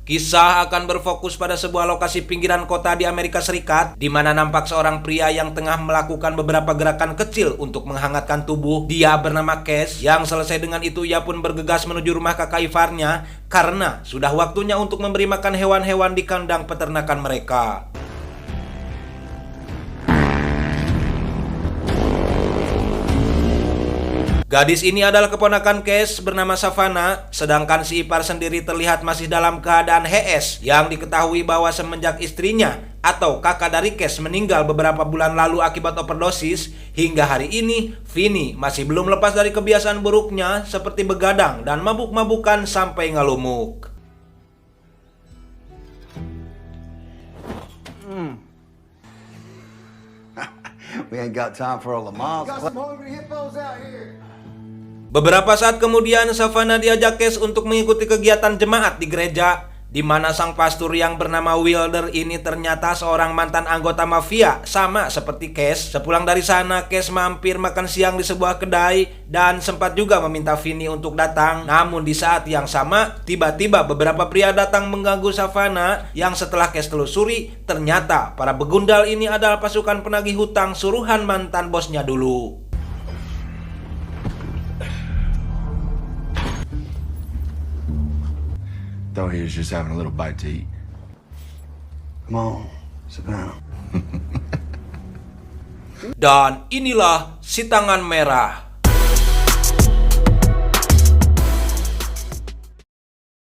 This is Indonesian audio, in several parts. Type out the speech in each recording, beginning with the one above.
Kisah akan berfokus pada sebuah lokasi pinggiran kota di Amerika Serikat, di mana nampak seorang pria yang tengah melakukan beberapa gerakan kecil untuk menghangatkan tubuh. Dia bernama Cash, yang selesai dengan itu ia pun bergegas menuju rumah kakak iparnya karena sudah waktunya untuk memberi makan hewan-hewan di kandang peternakan mereka. Gadis ini adalah keponakan Cash bernama Savannah, sedangkan si ipar sendiri terlihat masih dalam keadaan HS, yang diketahui bahwa semenjak istrinya atau kakak dari Cash meninggal beberapa bulan lalu akibat overdosis, hingga hari ini Vinny masih belum lepas dari kebiasaan buruknya seperti begadang dan mabuk-mabukan sampai ngalumuk. We ain't got time for all the miles. Got some hungry hippos out here. Beberapa saat kemudian Savannah diajak Cash untuk mengikuti kegiatan jemaat di gereja, di mana sang pastor yang bernama Wilder ini ternyata seorang mantan anggota mafia sama seperti Cash. Sepulang dari sana, Cash mampir makan siang di sebuah kedai dan sempat juga meminta Vinny untuk datang. Namun di saat yang sama, tiba-tiba beberapa pria datang mengganggu Savannah, yang setelah Cash telusuri, ternyata para begundal ini adalah pasukan penagih hutang suruhan mantan bosnya dulu. Thought he was just having a little bite to eat. Come on, sit down. Dan inilah si tangan merah.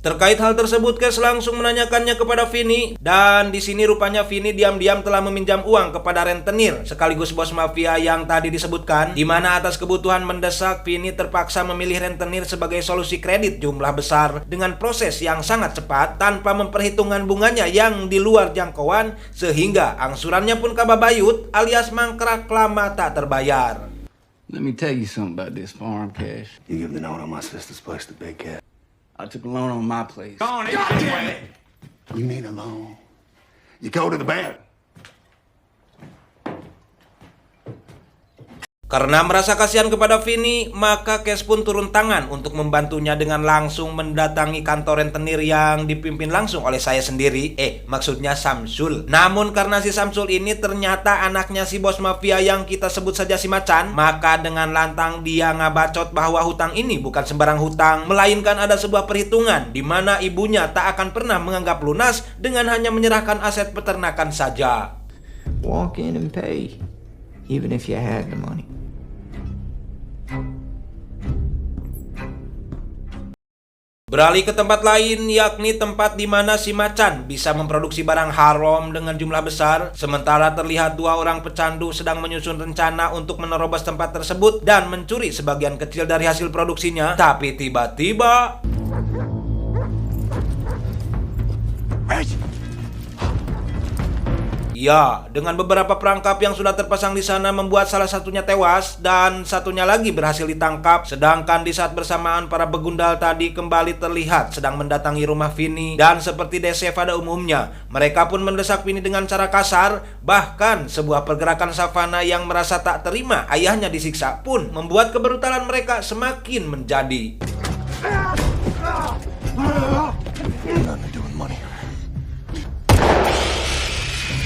Terkait hal tersebut, Cash langsung menanyakannya kepada Vinny, dan di sini rupanya Vinny diam-diam telah meminjam uang kepada rentenir sekaligus bos mafia yang tadi disebutkan, di mana atas kebutuhan mendesak Vinny terpaksa memilih rentenir sebagai solusi kredit jumlah besar dengan proses yang sangat cepat tanpa memperhitungkan bunganya yang di luar jangkauan, sehingga angsurannya pun kababayut alias mangkrak lama tak terbayar. Let me tell you something about this farm, Cash. You give the note on my sister's place to Big Cat. I took a loan on my place. God damn it! You need a loan. You go to the bank. Karena merasa kasihan kepada Vinny, maka Cash pun turun tangan untuk membantunya dengan langsung mendatangi kantor rentenir yang dipimpin langsung oleh saya sendiri. Maksudnya Samsul. Namun karena si Samsul ini ternyata anaknya si bos mafia yang kita sebut saja si Macan, maka dengan lantang dia ngabacot bahwa hutang ini bukan sembarang hutang, melainkan ada sebuah perhitungan di mana ibunya tak akan pernah menganggap lunas dengan hanya menyerahkan aset peternakan saja. Walk in and pay, even if you had the money. Beralih ke tempat lain, yakni tempat di mana si Macan bisa memproduksi barang haram dengan jumlah besar, sementara terlihat dua orang pecandu sedang menyusun rencana untuk menerobos tempat tersebut dan mencuri sebagian kecil dari hasil produksinya. Tapi tiba-tiba ya, dengan beberapa perangkap yang sudah terpasang di sana membuat salah satunya tewas dan satunya lagi berhasil ditangkap. Sedangkan di saat bersamaan para begundal tadi kembali terlihat sedang mendatangi rumah Vinny, dan seperti DC pada umumnya, mereka pun mendesak Vinny dengan cara kasar. Bahkan sebuah pergerakan Savannah yang merasa tak terima ayahnya disiksa pun membuat kebrutalan mereka semakin menjadi.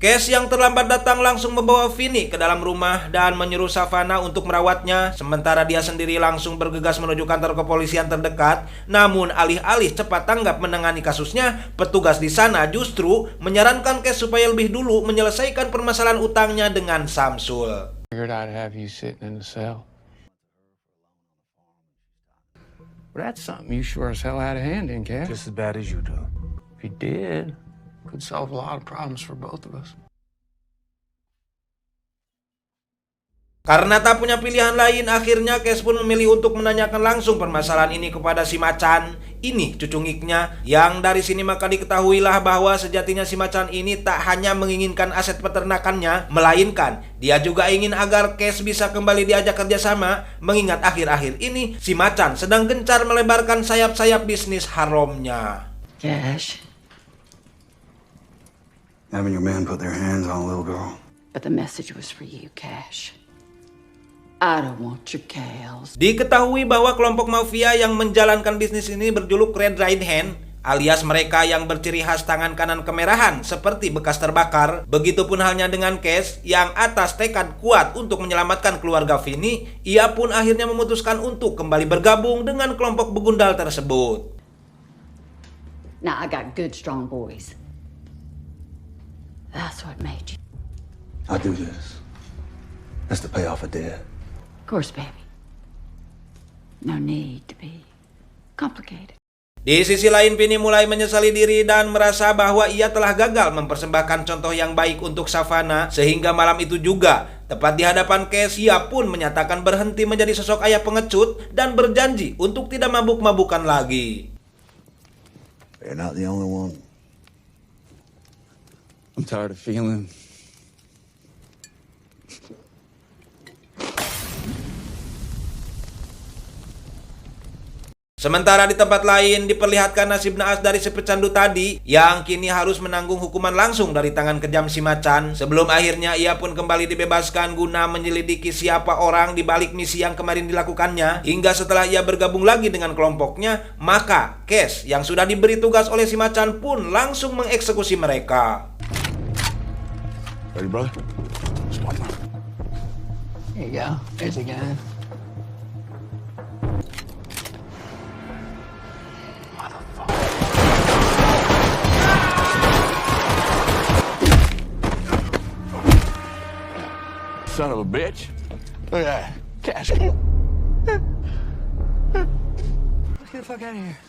Cash yang terlambat datang langsung membawa Vinny ke dalam rumah dan menyuruh Savannah untuk merawatnya, sementara dia sendiri langsung bergegas menuju kantor kepolisian terdekat. Namun alih-alih cepat tanggap menangani kasusnya, petugas di sana justru menyarankan Cash supaya lebih dulu menyelesaikan permasalahan utangnya dengan Samsul. Figured I'd have you sitting in the cell. Well, that's something you sure as hell had a hand in, Cash. Just as bad as you do. If you did, could solve a lot of problems for both of us. Karena tak punya pilihan lain, akhirnya Cash pun memilih untuk menanyakan langsung permasalahan ini kepada si Macan. Ini cucu ngiknya, yang dari sini maka diketahuilah bahwa sejatinya si Macan ini tak hanya menginginkan aset peternakannya, melainkan dia juga ingin agar Cash bisa kembali diajak kerjasama, mengingat akhir-akhir ini si Macan sedang gencar melebarkan sayap-sayap bisnis haramnya. Cash. Having your men put their hands on a little girl. But the message was for you, Cash. I don't want your cows. Diketahui bahwa kelompok mafia yang menjalankan bisnis ini berjuluk Red Right Hand alias mereka yang berciri khas tangan kanan kemerahan seperti bekas terbakar. Begitupun halnya dengan Cash yang atas tekad kuat untuk menyelamatkan keluarga Vinny, ia pun akhirnya memutuskan untuk kembali bergabung dengan kelompok begundal tersebut. Now, I got good, strong boys. That's what made you. I do this. That's to pay off a debt. Of course, baby. No need to be complicated. Di sisi lain, Vinny mulai menyesali diri dan merasa bahwa ia telah gagal mempersembahkan contoh yang baik untuk Savannah, sehingga malam itu juga, tepat di hadapan Cash, ia pun menyatakan berhenti menjadi sosok ayah pengecut dan berjanji untuk tidak mabuk-mabukan lagi. You're not the only one. I'm tired of feeling. Sementara di tempat lain diperlihatkan nasib naas dari si pecandu tadi yang kini harus menanggung hukuman langsung dari tangan kejam si macan, sebelum akhirnya ia pun kembali dibebaskan guna menyelidiki siapa orang di balik misi yang kemarin dilakukannya. Hingga setelah ia bergabung lagi dengan kelompoknya, maka Cash yang sudah diberi tugas oleh si macan pun langsung mengeksekusi mereka. Ready, brother? Just one more. Here you go. There's a gun. Son of a bitch. Look at that. Cash. Let's get the fuck out of here.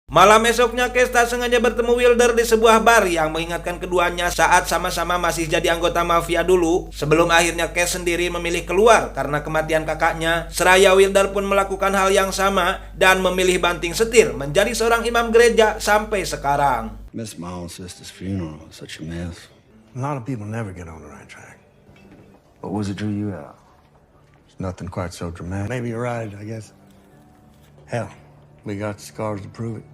Malam esoknya, Cash tak sengaja bertemu Wilder di sebuah bar yang mengingatkan keduanya saat sama-sama masih jadi anggota mafia dulu, sebelum akhirnya Cash sendiri memilih keluar karena kematian kakaknya. Seraya Wilder pun melakukan hal yang sama dan memilih banting setir menjadi seorang imam gereja sampai sekarang. Missed my own sister's funeral. Such a mess. A lot of people never get on the right track. What was it drew you out? It's nothing quite so dramatic. Maybe you're right, I guess. Hell, we got scars to prove it.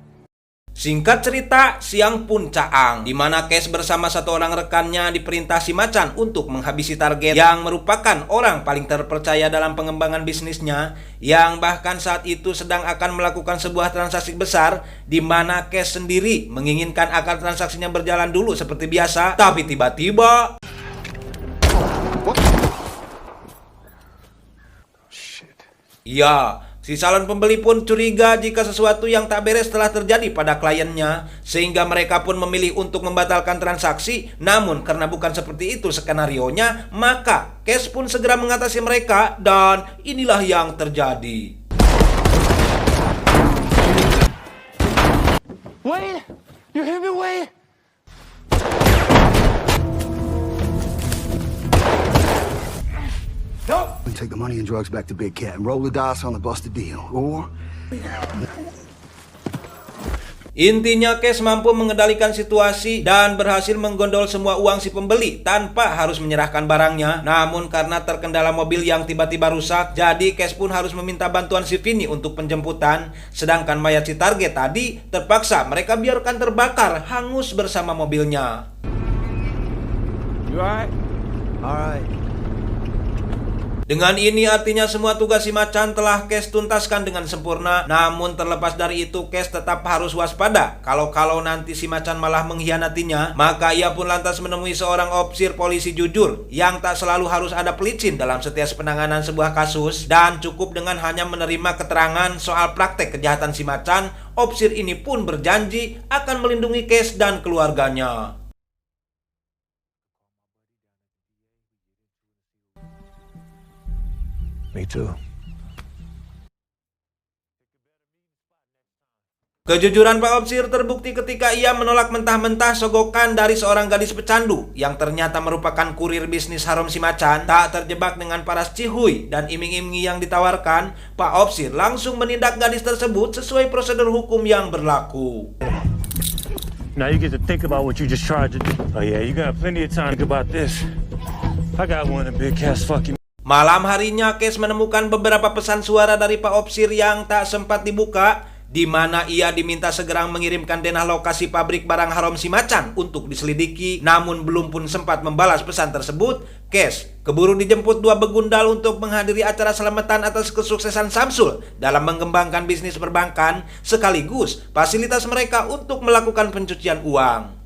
Singkat cerita, siang pun caang, di mana Cash bersama satu orang rekannya diperintah si macan untuk menghabisi target yang merupakan orang paling terpercaya dalam pengembangan bisnisnya, yang bahkan saat itu sedang akan melakukan sebuah transaksi besar, di mana Cash sendiri menginginkan agar transaksinya berjalan dulu seperti biasa, tapi tiba-tiba ya, si calon pembeli pun curiga jika sesuatu yang tak beres telah terjadi pada kliennya, sehingga mereka pun memilih untuk membatalkan transaksi. Namun karena bukan seperti itu skenarionya, maka Cash pun segera mengatasi mereka, dan inilah yang terjadi. Wait! You hear me, Wait? We take the money and drugs back to Big Cat and roll the dice on the busted deal. Or Intinya Cash mampu mengendalikan situasi dan berhasil menggondol semua uang si pembeli tanpa harus menyerahkan barangnya. Namun karena terkendala mobil yang tiba-tiba rusak, jadi Cash pun harus meminta bantuan si Vinny untuk penjemputan. Sedangkan mayat si target tadi terpaksa mereka biarkan terbakar hangus bersama mobilnya. You alright? Alright. Dengan ini artinya semua tugas si macan telah Cash tuntaskan dengan sempurna. Namun terlepas dari itu, Cash tetap harus waspada. Kalau nanti si macan malah mengkhianatinya, maka ia pun lantas menemui seorang opsir polisi jujur yang tak selalu harus ada pelicin dalam setiap penanganan sebuah kasus. Dan cukup dengan hanya menerima keterangan soal praktek kejahatan si macan, opsir ini pun berjanji akan melindungi Cash dan keluarganya. Me too. Kejujuran Pak Opsir terbukti ketika ia menolak mentah-mentah sogokan dari seorang gadis pecandu yang ternyata merupakan kurir bisnis haram si macan. Tak terjebak dengan paras cihuy dan iming-imingi yang ditawarkan, Pak Opsir langsung menindak gadis tersebut sesuai prosedur hukum yang berlaku. Now you get to think about what you just tried to do. Oh yeah, you got plenty of time to think about this. I got one of Big Cat's fucking. Malam harinya Cash menemukan beberapa pesan suara dari Pak Opsir yang tak sempat dibuka. di mana ia diminta segera mengirimkan denah lokasi pabrik barang haram si Macan untuk diselidiki. Namun belum pun sempat membalas pesan tersebut, Cash keburu dijemput dua begundal untuk menghadiri acara selamatan atas kesuksesan Samsul dalam mengembangkan bisnis perbankan sekaligus fasilitas mereka untuk melakukan pencucian uang.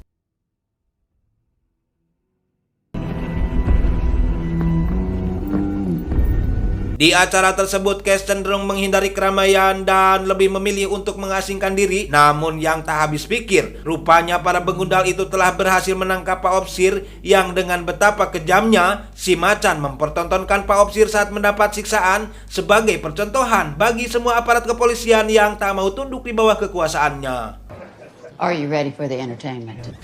Di acara tersebut, Cash cenderung menghindari keramaian dan lebih memilih untuk mengasingkan diri. Namun yang tak habis pikir, rupanya para begundal itu telah berhasil menangkap Pak Opsir yang dengan betapa kejamnya si Macan mempertontonkan Pak Opsir saat mendapat siksaan sebagai percontohan bagi semua aparat kepolisian yang tak mau tunduk di bawah kekuasaannya. Are you ready for the entertainment?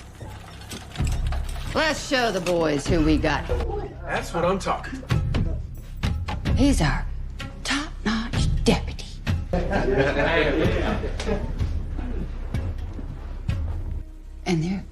Let's show the boys who we got. That's what I'm talking. He's our top-notch deputy. And they're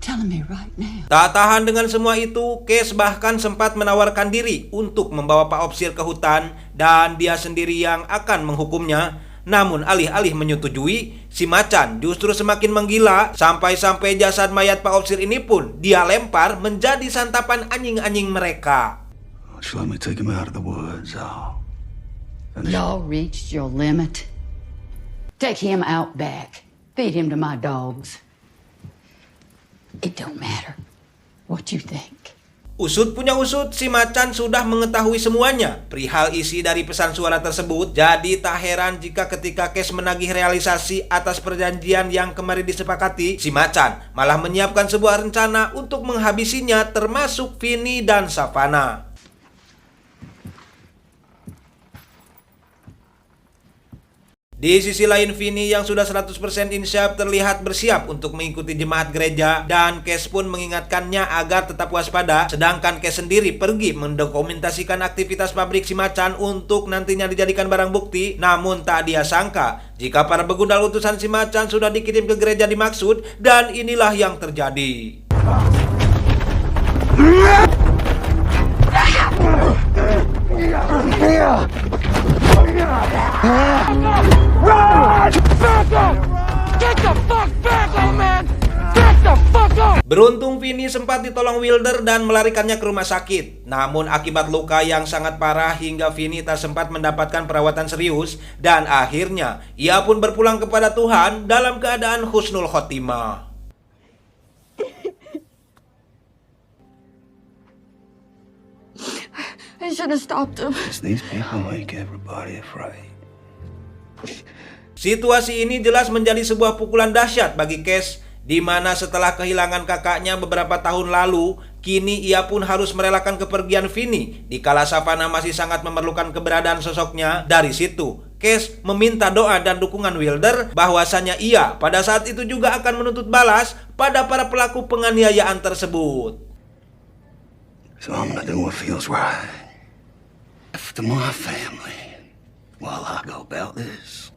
telling me right now. Tak tahan dengan semua itu, Cash bahkan sempat menawarkan diri untuk membawa Pak Opsir ke hutan dan dia sendiri yang akan menghukumnya. Namun alih-alih menyetujui, si Macan justru semakin menggila sampai-sampai jasad mayat Pak Opsir ini pun dia lempar menjadi santapan anjing-anjing mereka. Just let me take him out of the woods. Y'all reached your limit. Take him out back. Feed him to my dogs. It don't matter what you think. Usut punya usut, si Macan sudah mengetahui semuanya perihal isi dari pesan suara tersebut. Jadi tak heran jika ketika Cash menagih realisasi atas perjanjian yang kemarin disepakati, si Macan malah menyiapkan sebuah rencana untuk menghabisinya termasuk Vinny dan Savannah. Di sisi lain, Vinny yang sudah 100% insyaf terlihat bersiap untuk mengikuti jemaat gereja dan Cash pun mengingatkannya agar tetap waspada. Sedangkan Cash sendiri pergi mendokumentasikan aktivitas pabrik si Macan untuk nantinya dijadikan barang bukti. Namun tak dia sangka jika para begundal utusan si Macan sudah dikirim ke gereja dimaksud dan inilah yang terjadi. Beruntung Vinny sempat ditolong Wilder dan melarikannya ke rumah sakit. Namun akibat luka yang sangat parah hingga Vinny tak sempat mendapatkan perawatan serius dan akhirnya ia pun berpulang kepada Tuhan dalam keadaan husnul khotimah. I should have stopped him. These people make everybody afraid. Situasi ini jelas menjadi sebuah pukulan dahsyat bagi Cash, di mana setelah kehilangan kakaknya beberapa tahun lalu, kini ia pun harus merelakan kepergian Vinny dikala Savannah masih sangat memerlukan keberadaan sosoknya. Dari situ, Cash meminta doa dan dukungan Wilder bahwasanya ia pada saat itu juga akan menuntut balas pada para pelaku penganiayaan tersebut. So I'm gonna do what feels right to my family while I go about this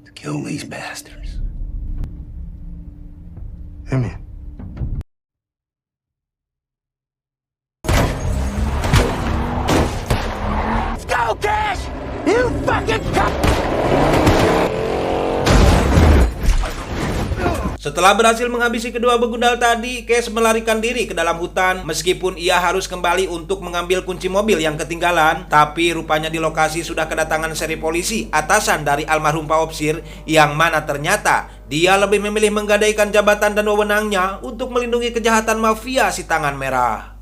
to kill these bastards. Amen. Let's go, Cash! You fucking Setelah berhasil menghabisi kedua begundal tadi, Cash melarikan diri ke dalam hutan meskipun ia harus kembali untuk mengambil kunci mobil yang ketinggalan. Tapi rupanya di lokasi sudah kedatangan seri polisi atasan dari almarhum Pak Opsir yang mana ternyata dia lebih memilih menggadaikan jabatan dan wewenangnya untuk melindungi kejahatan mafia si tangan merah.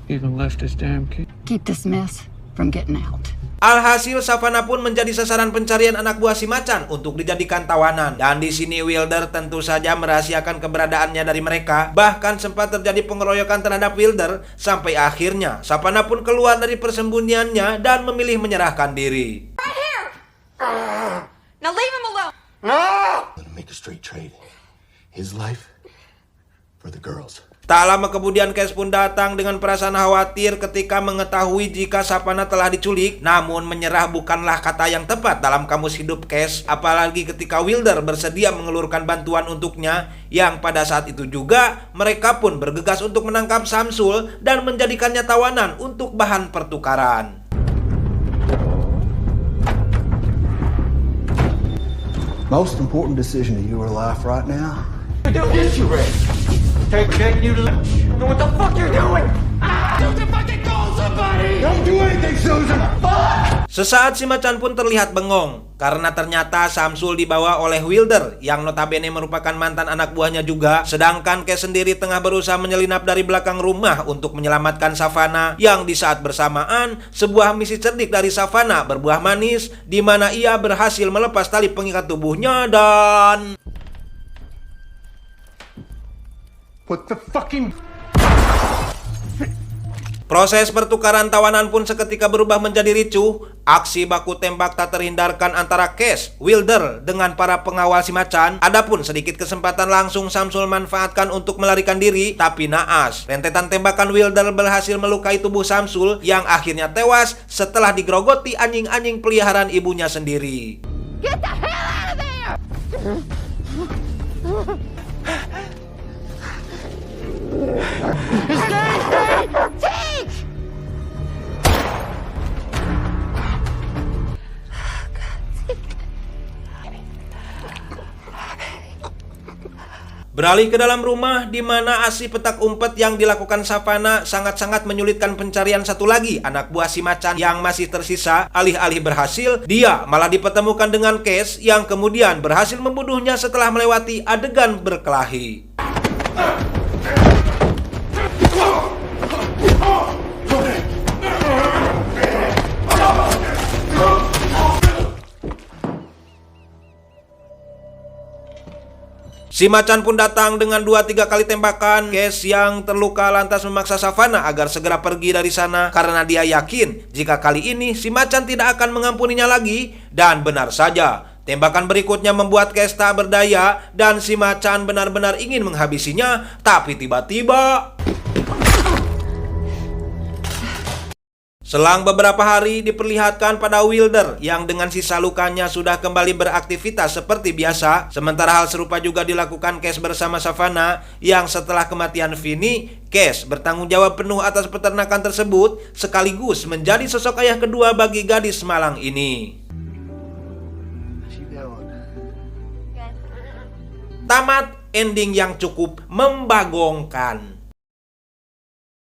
Even left his damn kid. Keep this mess from getting out. Alhasil Savannah pun menjadi sasaran pencarian anak buah si Macan untuk dijadikan tawanan. Dan di sini Wilder tentu saja merahasiakan keberadaannya dari mereka. Bahkan sempat terjadi pengeroyokan terhadap Wilder sampai akhirnya Savannah pun keluar dari persembunyiannya dan memilih menyerahkan diri. Right here. Now leave him alone. I'm gonna make a straight trade. His life for the girls. Tak lama kemudian Cash pun datang dengan perasaan khawatir ketika mengetahui jika Savannah telah diculik. Namun menyerah bukanlah kata yang tepat dalam kamus hidup Cash, apalagi ketika Wilder bersedia mengelurkan bantuan untuknya, yang pada saat itu juga mereka pun bergegas untuk menangkap Samsul dan menjadikannya tawanan untuk bahan pertukaran. Most important decision of your life right now. Don't do anything, Susan! Sesaat si Macan pun terlihat bengong karena ternyata Samsul dibawa oleh Wilder yang notabene merupakan mantan anak buahnya juga, sedangkan Cash sendiri tengah berusaha menyelinap dari belakang rumah untuk menyelamatkan Savannah, yang di saat bersamaan sebuah misi cerdik dari Savannah berbuah manis di mana ia berhasil melepas tali pengikat tubuhnya dan What the fucking... proses pertukaran tawanan pun seketika berubah menjadi ricuh. Aksi baku tembak tak terhindarkan antara Cash, Wilder dengan para pengawal si Macan. Adapun sedikit kesempatan langsung Samsul manfaatkan untuk melarikan diri, tapi naas. Rentetan tembakan Wilder berhasil melukai tubuh Samsul yang akhirnya tewas setelah digerogoti anjing-anjing peliharaan ibunya sendiri. Get the hell out of there! Beralih ke dalam rumah, di mana aksi petak umpet yang dilakukan Savannah sangat-sangat menyulitkan pencarian satu lagi anak buah si Macan yang masih tersisa. Alih-alih berhasil, dia malah dipertemukan dengan Cash yang kemudian berhasil membunuhnya setelah melewati adegan berkelahi. Si Macan pun datang dengan 2-3 kali tembakan. Cash yang terluka lantas memaksa Savannah agar segera pergi dari sana karena dia yakin jika kali ini si Macan tidak akan mengampuninya lagi. Dan benar saja, tembakan berikutnya membuat Cash tak berdaya dan si Macan benar-benar ingin menghabisinya. Tapi tiba-tiba selang beberapa hari diperlihatkan pada Wilder yang dengan sisa lukanya sudah kembali beraktivitas seperti biasa. Sementara hal serupa juga dilakukan Cash bersama Savannah yang setelah kematian Vinny, Cash bertanggung jawab penuh atas peternakan tersebut sekaligus menjadi sosok ayah kedua bagi gadis malang ini. Tamat ending yang cukup membagongkan.